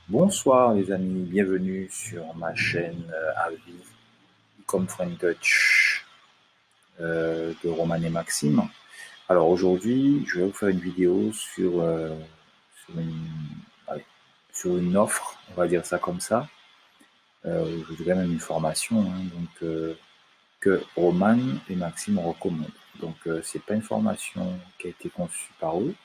Bonsoir les amis, bienvenue sur ma chaîne Avi comme Friend Dutch de Roman et Maxime. Alors aujourd'hui, je vais vous faire une vidéo sur une, allez, sur une offre, on va dire ça comme ça. Je dirais même une formation, hein, que Roman et Maxime recommandent. Donc c'est pas une formation qui a été conçue par eux,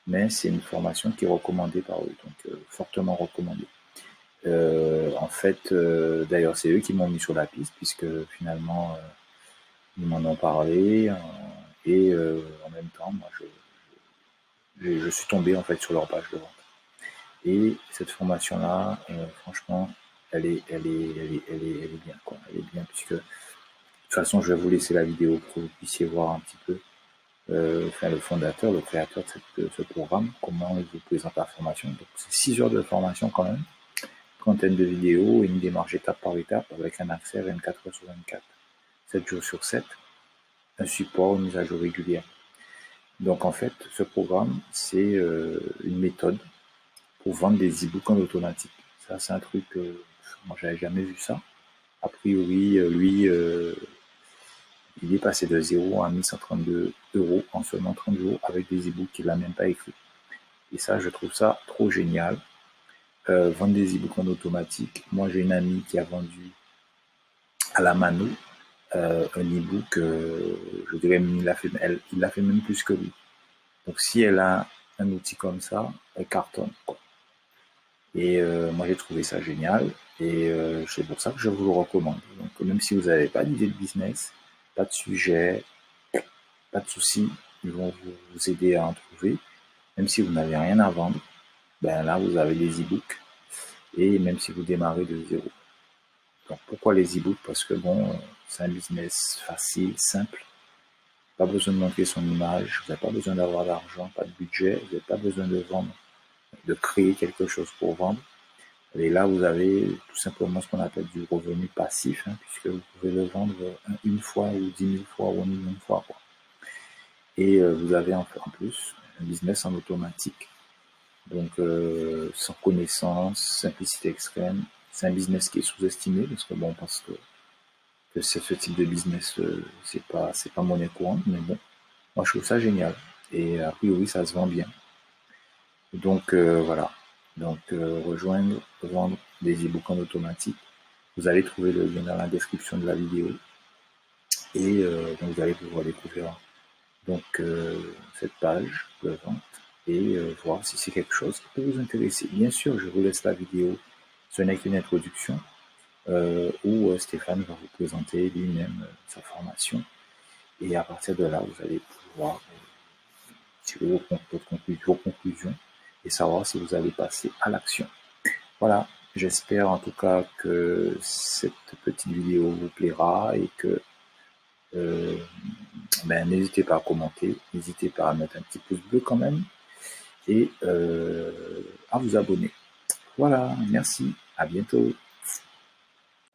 mais c'est une formation qui est recommandée par eux, donc fortement recommandée. D'ailleurs, c'est eux qui m'ont mis sur la piste, puisque finalement, ils m'en ont parlé. En même temps, moi, je suis tombé en fait sur leur page de vente. Et cette formation-là, franchement, elle est bien, quoi. Elle est bien, puisque de toute façon, je vais vous laisser la vidéo pour que vous puissiez voir un petit peu, le fondateur, le créateur de ce programme, comment il vous présente la formation. Donc, c'est 6 heures de formation quand même. Trentaine de vidéos et une démarche étape par étape avec un accès 24 heures sur 24, 7 jours sur 7, un support, une mise à jour régulière. Donc en fait, ce programme, c'est une méthode pour vendre des e-books en automatique. Ça, c'est un truc, moi, j'avais jamais vu ça. A priori, lui, il est passé de 0 à 1132 euros en seulement 30 jours avec des e-books qu'il n'a même pas écrits. Et ça, je trouve ça trop génial. Vendre des e-books en automatique. Moi, j'ai une amie qui a vendu à la mano un e-book, je dirais, il l'a fait même plus que lui. Donc si elle a un outil comme ça, elle cartonne, quoi. Et moi j'ai trouvé ça génial et c'est pour ça que je vous le recommande. Donc même si vous n'avez pas d'idée de business, pas de sujet, pas de souci, ils vont vous aider à en trouver. Même si vous n'avez rien à vendre, ben là vous avez les e-books et même si vous démarrez de zéro. Donc pourquoi les e-books? Parce que bon, c'est un business facile, simple. Pas besoin de montrer son image, vous n'avez pas besoin d'avoir d'argent, pas de budget, vous n'avez pas besoin de vendre, de créer quelque chose pour vendre. Et là, vous avez tout simplement ce qu'on appelle du revenu passif, hein, puisque vous pouvez le vendre une fois ou 10 000 fois ou 1 million de fois, quoi. Et vous avez en plus un business en automatique. Donc, sans connaissance, simplicité extrême. C'est un business qui est sous-estimé, parce que bon, parce que ce type de business, c'est pas monnaie courante, mais bon, moi je trouve ça génial. Et a priori, ça se vend bien. Donc voilà. Donc rejoindre, vendre des e-books en automatique. Vous allez trouver le lien dans la description de la vidéo. Et donc vous allez pouvoir découvrir donc cette page de vente et voir si c'est quelque chose qui peut vous intéresser. Bien sûr, je vous laisse la vidéo. Ce n'est qu'une introduction où Stéphane va vous présenter lui-même sa formation. Et à partir de là, vous allez pouvoir tirer vos conclusions et savoir si vous allez passer à l'action. Voilà, j'espère en tout cas que cette petite vidéo vous plaira et que n'hésitez pas à commenter, n'hésitez pas à mettre un petit pouce bleu quand même et à vous abonner. Voilà, merci, à bientôt.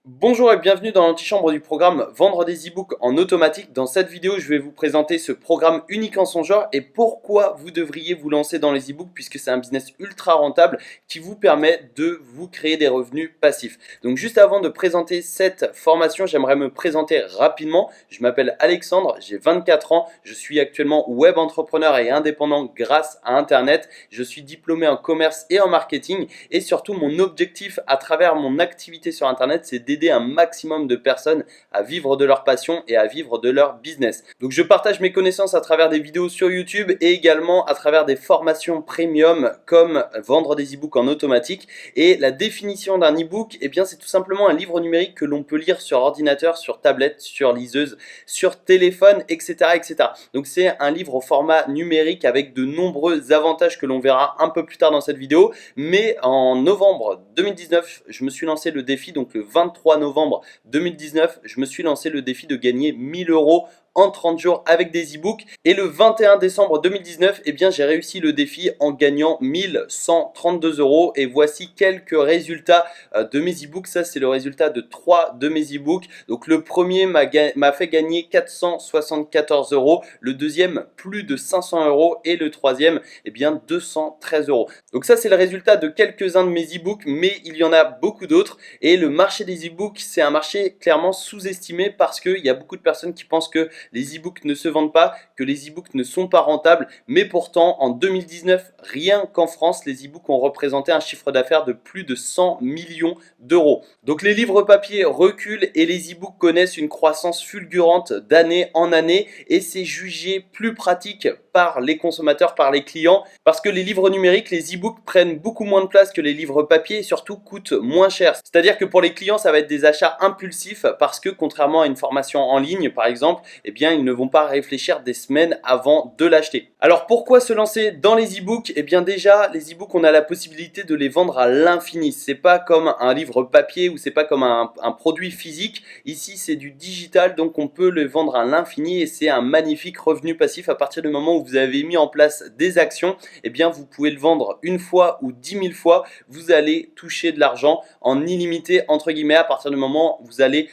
Bonjour et bienvenue dans l'antichambre du programme Vendre des e-books en automatique. Dans cette vidéo, je vais vous présenter ce programme unique en son genre et pourquoi vous devriez vous lancer dans les e-books puisque c'est un business ultra rentable qui vous permet de vous créer des revenus passifs. Donc juste avant de présenter cette formation, j'aimerais me présenter rapidement. Je m'appelle Alexandre, j'ai 24 ans, je suis actuellement web entrepreneur et indépendant grâce à Internet. Je suis diplômé en commerce et en marketing et surtout mon objectif à travers mon activité sur Internet, c'est d'aider un maximum de personnes à vivre de leur passion et à vivre de leur business. Donc je partage mes connaissances à travers des vidéos sur YouTube et également à travers des formations premium comme vendre des e-books en automatique. Et la définition d'un e-book, eh bien c'est tout simplement un livre numérique que l'on peut lire sur ordinateur, sur tablette, sur liseuse, sur téléphone, etc. etc. Donc c'est un livre au format numérique avec de nombreux avantages que l'on verra un peu plus tard dans cette vidéo. Mais en novembre 2019, je me suis lancé le défi, donc le 23 novembre 2019, je me suis lancé le défi de gagner 1 000 € en 30 jours avec des e-books. Et le 21 décembre 2019, eh bien, j'ai réussi le défi en gagnant 1132 euros. Et voici quelques résultats de mes e-books. Ça, c'est le résultat de 3 de mes e-books. Donc, le premier m'a fait gagner 474 euros. Le deuxième, plus de 500 euros. Et le troisième, eh bien, 213 euros. Donc, ça, c'est le résultat de quelques-uns de mes e-books, mais il y en a beaucoup d'autres. Et le marché des e-books, c'est un marché clairement sous-estimé parce qu'il y a beaucoup de personnes qui pensent que les e-books ne se vendent pas, que les e-books ne sont pas rentables. Mais pourtant, en 2019, rien qu'en France, les e-books ont représenté un chiffre d'affaires de plus de 100 millions d'euros. Donc les livres papier reculent et les e-books connaissent une croissance fulgurante d'année en année et c'est jugé plus pratique par les consommateurs, par les clients, parce que les livres numériques, les e-books prennent beaucoup moins de place que les livres papier et surtout coûtent moins cher. C'est-à-dire que pour les clients, ça va être des achats impulsifs parce que contrairement à une formation en ligne par exemple, eh bien ils ne vont pas réfléchir des semaines avant de l'acheter. Alors pourquoi se lancer dans les e-books? Eh bien déjà, les e-books, on a la possibilité de les vendre à l'infini. C'est pas comme un livre papier ou c'est pas comme un produit physique. Ici, c'est du digital, donc on peut le vendre à l'infini et c'est un magnifique revenu passif à partir du moment où vous avez mis en place des actions. Eh bien, vous pouvez le vendre une fois ou 10 000 fois. Vous allez toucher de l'argent en illimité, entre guillemets, à partir du moment où vous allez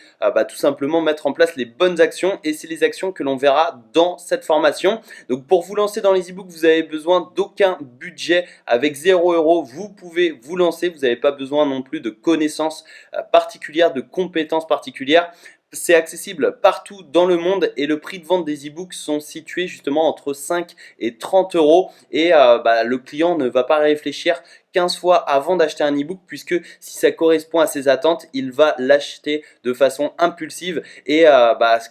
tout simplement mettre en place les bonnes actions et c'est les actions que l'on verra dans cette formation. Donc, pour vous lancer dans les e-books, vous avez besoin d'aucun budget. Avec 0 euros, vous pouvez vous lancer. Vous n'avez pas besoin non plus de connaissances particulières, de compétences particulières. C'est accessible partout dans le monde et le prix de vente des e-books sont situés justement entre 5 et 30 euros et le client ne va pas réfléchir 15 fois avant d'acheter un e-book puisque si ça correspond à ses attentes, il va l'acheter de façon impulsive et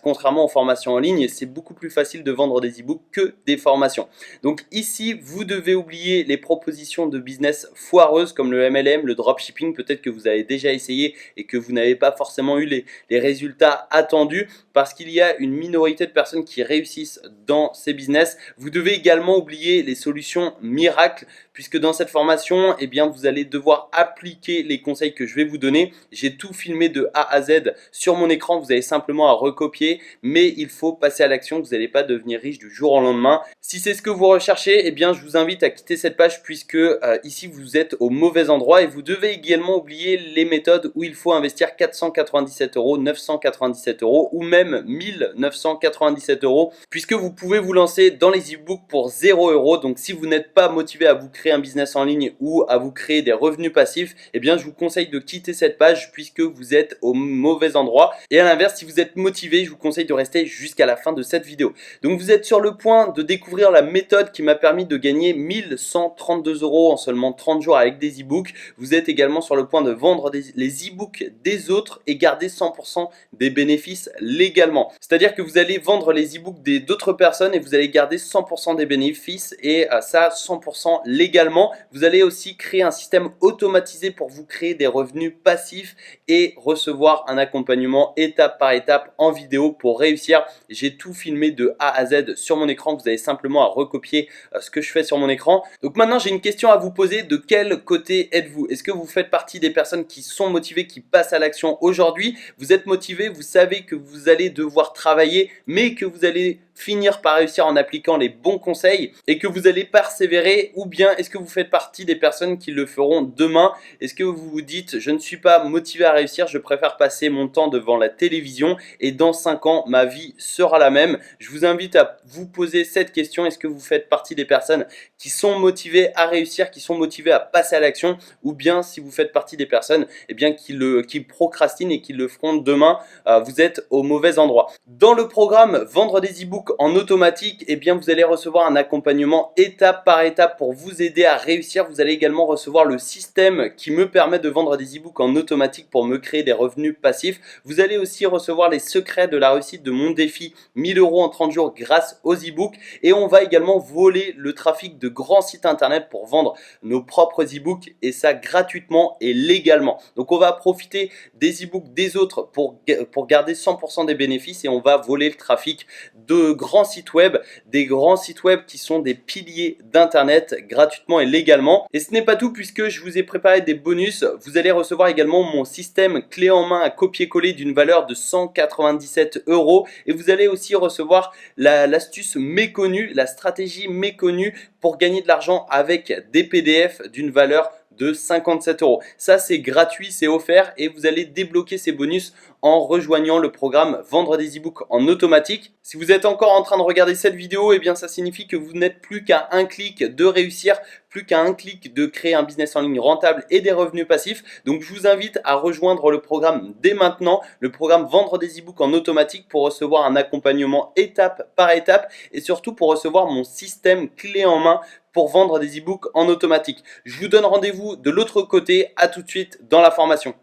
contrairement aux formations en ligne, c'est beaucoup plus facile de vendre des e-books que des formations. Donc ici, vous devez oublier les propositions de business foireuses comme le MLM, le dropshipping, peut-être que vous avez déjà essayé et que vous n'avez pas forcément eu les résultats attendus parce qu'il y a une minorité de personnes qui réussissent dans ces business. Vous devez également oublier les solutions miracles puisque dans cette formation, eh bien, vous allez devoir appliquer les conseils que je vais vous donner. J'ai tout filmé de A à Z sur mon écran, vous avez simplement à recopier, mais il faut passer à l'action, vous n'allez pas devenir riche du jour au lendemain. Si c'est ce que vous recherchez, eh bien, je vous invite à quitter cette page puisque ici, vous êtes au mauvais endroit et vous devez également oublier les méthodes où il faut investir 497 euros, 997 euros ou même 1997 euros puisque vous pouvez vous lancer dans les e-books pour 0 euros. Donc, si vous n'êtes pas motivé à vous créer un business en ligne ou à vous créer des revenus passifs, eh bien je vous conseille de quitter cette page puisque vous êtes au mauvais endroit. Et à l'inverse, si vous êtes motivé, je vous conseille de rester jusqu'à la fin de cette vidéo. Donc vous êtes sur le point de découvrir la méthode qui m'a permis de gagner 1132 euros en seulement 30 jours avec des e-books. Vous êtes également sur le point de vendre les e-books des autres et garder 100% des bénéfices légalement. C'est-à-dire que vous allez vendre les e-books d'autres personnes et vous allez garder 100% des bénéfices et ça 100% légalement. Vous allez aussi créer un système automatisé pour vous créer des revenus passifs et recevoir un accompagnement étape par étape en vidéo pour réussir. J'ai tout filmé de A à Z sur mon écran. Vous avez simplement à recopier ce que je fais sur mon écran. Donc maintenant, j'ai une question à vous poser. De quel côté êtes-vous? Est-ce que vous faites partie des personnes qui sont motivées, qui passent à l'action aujourd'hui? Vous êtes motivé, vous savez que vous allez devoir travailler, mais que vous allez finir par réussir en appliquant les bons conseils et que vous allez persévérer, ou bien est-ce que vous faites partie des personnes qui le feront demain? Est-ce que vous vous dites je ne suis pas motivé à réussir, je préfère passer mon temps devant la télévision et dans 5 ans ma vie sera la même? Je vous invite à vous poser cette question. Est-ce que vous faites partie des personnes qui sont motivées à réussir, qui sont motivées à passer à l'action, ou bien si vous faites partie des personnes qui procrastinent et qui le feront demain, vous êtes au mauvais endroit. Dans le programme Vendre des e-books en automatique, eh bien vous allez recevoir un accompagnement étape par étape pour vous aider à réussir. Vous allez également recevoir le système qui me permet de vendre des e-books en automatique pour me créer des revenus passifs. Vous allez aussi recevoir les secrets de la réussite de mon défi 1000 euros en 30 jours grâce aux e-books et on va également voler le trafic de grands sites internet pour vendre nos propres e-books et ça gratuitement et légalement. Donc on va profiter des e-books des autres pour garder 100% des bénéfices et on va voler le trafic de grands sites web, des grands sites web qui sont des piliers d'internet gratuitement et légalement. Et ce n'est pas tout, puisque je vous ai préparé des bonus. Vous allez recevoir également mon système clé en main à copier-coller d'une valeur de 197 € et vous allez aussi recevoir l'astuce méconnue, la stratégie méconnue pour gagner de l'argent avec des PDF d'une valeur de 57 €. Ça, c'est gratuit, c'est offert et vous allez débloquer ces bonus en rejoignant le programme Vendre des e-books en automatique. Si vous êtes encore en train de regarder cette vidéo, eh bien ça signifie que vous n'êtes plus qu'à un clic de réussir, plus qu'à un clic de créer un business en ligne rentable et des revenus passifs. Donc je vous invite à rejoindre le programme dès maintenant, le programme Vendre des e-books en automatique, pour recevoir un accompagnement étape par étape et surtout pour recevoir mon système clé en main pour vendre des e-books en automatique. Je vous donne rendez-vous de l'autre côté. À tout de suite dans la formation.